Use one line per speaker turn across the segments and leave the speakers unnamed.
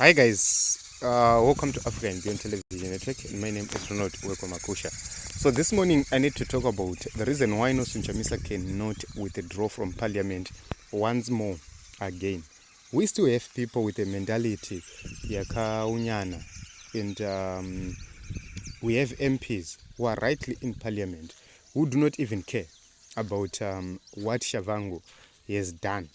Hi guys, welcome to Africa and Beyond Television Network, and my name is Ronald Makusha. So this morning I need to talk about the reason why Nelson Chamisa cannot withdraw from Parliament once more again. We still have people with a mentality yakaunyana, and we have MPs who are rightly in Parliament who do not even care about what Tshabangu has done,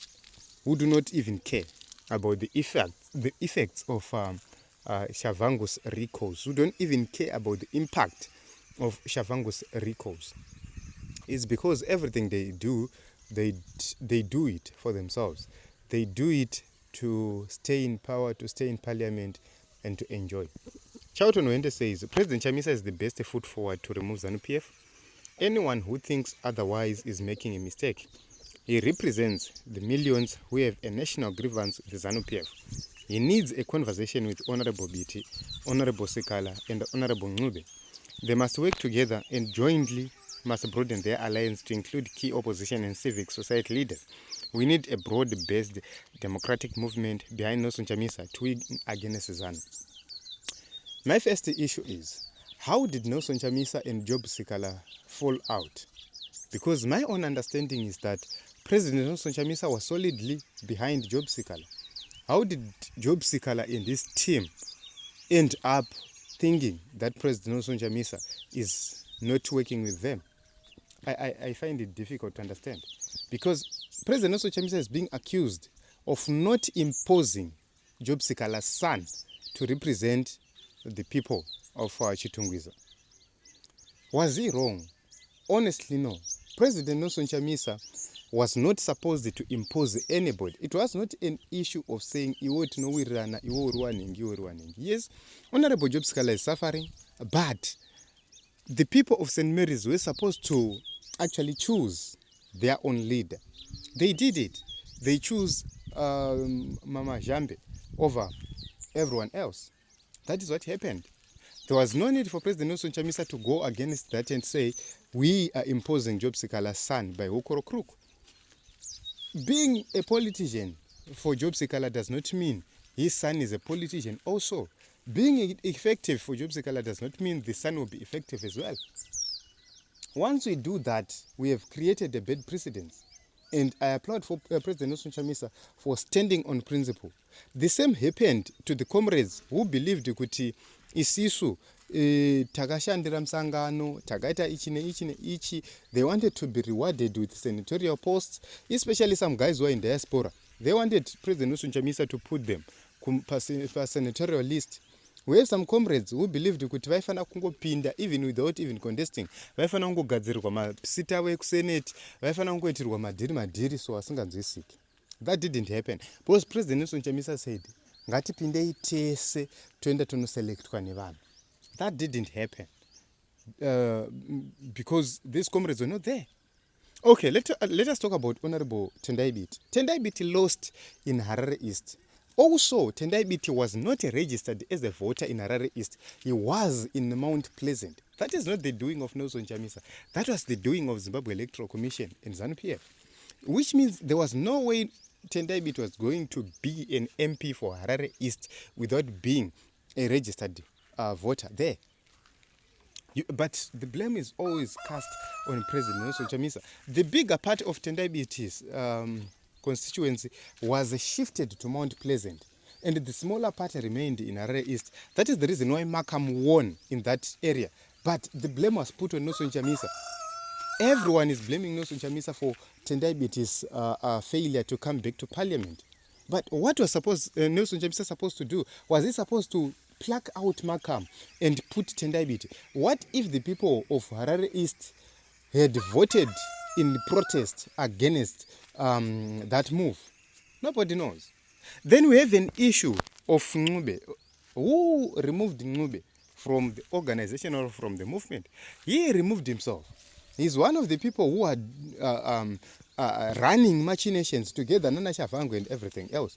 who do not even care about the effects of Tshabangu's recalls, who don't even care about the impact of Tshabangu's recalls. It's because everything they do, they do it for themselves. They do it to stay in power, to stay in Parliament, and to enjoy. Charlton Wende says President Chamisa is the best foot forward to remove ZANU-PF. Anyone who thinks otherwise is making a mistake. He represents the millions who have a national grievance with the ZANU-PF. He needs a conversation with Honorable Biti, Honorable Sekala, and Honorable Ngube. They must work together and jointly must broaden their alliance to include key opposition and civic society leaders. We need a broad-based democratic movement behind Nelson Chamisa to win against ZANU. My first issue is, how did Nelson Chamisa and Job Sekala fall out? Because my own understanding is that President Nelson Chamisa was solidly behind Job Sekala. How did Job Sekala and his team end up thinking that President Nelson Chamisa is not working with them? I find it difficult to understand. Because President Nelson Chamisa is being accused of not imposing Job Sekala's son to represent the people of Chitungwiza. Was he wrong? Honestly, no. President Nelson Chamisa was not supposed to impose anybody. It was not an issue of saying, yes, Honorable Job Sekala is suffering, but the people of St. Mary's were supposed to actually choose their own leader. They did it. They chose Mama Jambe over everyone else. That is what happened. There was no need for President Nelson Chamisa to go against that and say, we are imposing Job Sekala's son by hook or crook. Being a politician for Job Sekala does not mean his son is a politician also. Being effective for Job Sekala does not mean the son will be effective as well. Once we do that, we have created a bad precedent. And I applaud for President Nelson Chamisa for standing on principle. The same happened to the comrades who believed kuti isisu takashandira msangano takaita ichi. They wanted to be rewarded with senatorial posts, especially some guys who are in diaspora. They wanted President Nelson Chamisa to put them per senatorial list. We have some comrades who believed kuti vaifana kungopinda even without even contesting. Vaifana kungogadzirirwa masita weekusenate, vaifana kungoitirwa madhiri so asinganzwisiki. That didn't happen. Because President Nelson Chamisa said, ngatipindei tese toenda tonoselectwa nevanhu. That didn't happen. Because these comrades were not there. Okay, let us talk about Honorable Tendai Biti. Tendai Biti lost in Harare East. Also, Tendai Biti was not registered as a voter in Harare East. He was in Mount Pleasant. That is not the doing of Nelson Chamisa. That was the doing of Zimbabwe Electoral Commission and ZANU-PF. Which means there was no way Tendai Biti was going to be an MP for Harare East without being a registered voter there. But the blame is always cast on President Nelson Chamisa. The bigger part of Tendai Biti's constituency was shifted to Mount Pleasant, and the smaller part remained in Harare East. That is the reason why Markham won in that area. But the blame was put on Nelson Chamisa. Everyone is blaming Nelson Chamisa for Tendai Biti's failure to come back to Parliament. But what was Nelson Chamisa supposed to do? Was he supposed to pluck out Markham and put Tendai Biti? What if the people of Harare East had voted in protest against that move? Nobody knows. Then we have an issue of Ngube. Who removed Ngube from the organization or from the movement? He removed himself. He's one of the people who are running machinations together, Nana Tshabangu and everything else.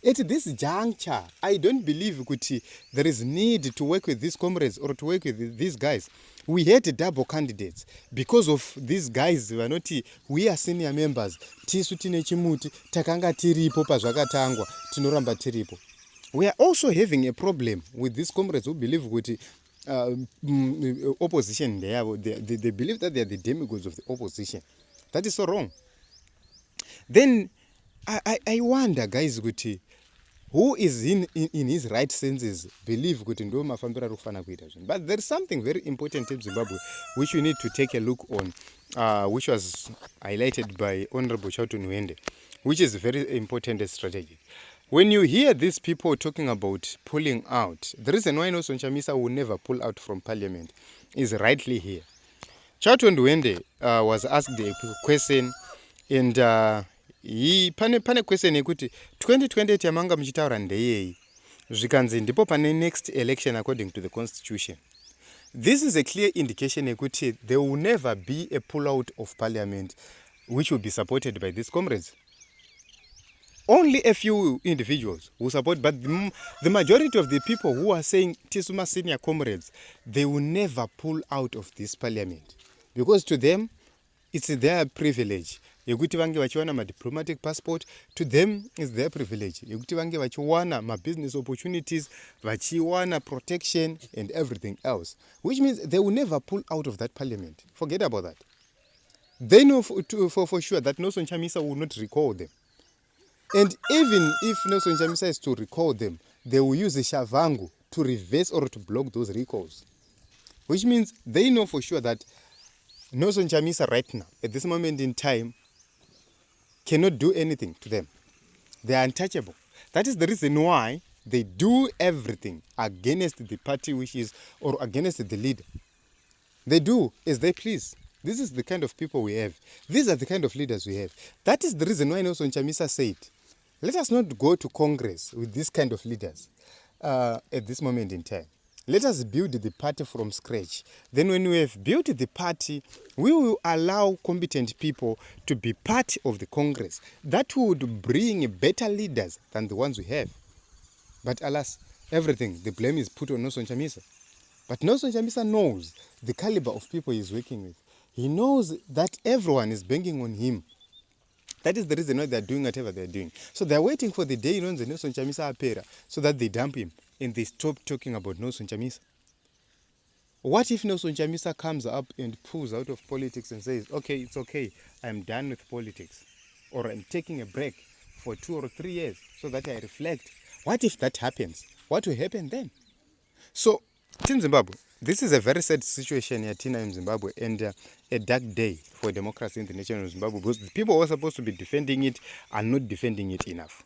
At this juncture, I don't believe kuti there is need to work with these comrades or to work with these guys. We had double candidates because of these guys. We are senior members. Tisu tine chimuti takanga tiripo pazvakatangwa tinoramba tiripo. We are also having a problem with these comrades who believe with opposition. They believe that they are the demigods of the opposition. That is so wrong. Then I wonder, guys, who is in his right senses believe kuti ndo mafambiro ari kufana kuita zvinhu. But there is something very important in Zimbabwe which we need to take a look on, which was highlighted by Honorable Charlton Wende, which is very important as strategy. When you hear these people talking about pulling out, the reason why Nelson Chamisa will never pull out from parliament is rightly here. Charlton Wende was asked a question, and pane question yekuti 2020 yamanga muchitaura ndeyei zvikanzi ndipo pane next election according to the constitution. This is a clear indication yekuti there will never be a pull out of parliament which will be supported by these comrades. Only a few individuals who support, but the majority of the people who are saying Tisuma senior comrades, they will never pull out of this parliament, because to them it's their privilege. Yekuti vange vachiwana ma diplomatic passport, to them is their privilege. Yekuti vange vachiwana ma business opportunities, vachiwana protection and everything else, which means they will never pull out of that parliament. Forget about that. They know for sure that Nelson Chamisa will not recall them. And even if Nelson Chamisa is to recall them, they will use the Tshabangu to reverse or to block those recalls. Which means they know for sure that Nelson Chamisa right now, at this moment in time, cannot do anything to them. They are untouchable. That is the reason why they do everything against the party which is, or against the leader. They do as they please. This is the kind of people we have. These are the kind of leaders we have. That is the reason why Nelson Chamisa said, let us not go to Congress with this kind of leaders at this moment in time. Let us build the party from scratch. Then when we have built the party, we will allow competent people to be part of the Congress. That would bring better leaders than the ones we have. But alas, everything, the blame is put on Nelson Chamisa. But Nelson Chamisa knows the caliber of people he's working with. He knows that everyone is banging on him. That is the reason why they're doing whatever they're doing. So they're waiting for the day Nelson Chamisa appear so that they dump him and they stop talking about Nelson Chamisa. What if Nelson Chamisa comes up and pulls out of politics and says, okay, it's okay, I'm done with politics, or I'm taking a break for 2 or 3 years so that I reflect? What if that happens? What will happen then? So, Team Zimbabwe, this is a very sad situation here in Zimbabwe, and a dark day for democracy in the nation of Zimbabwe, because the people who are supposed to be defending it are not defending it enough.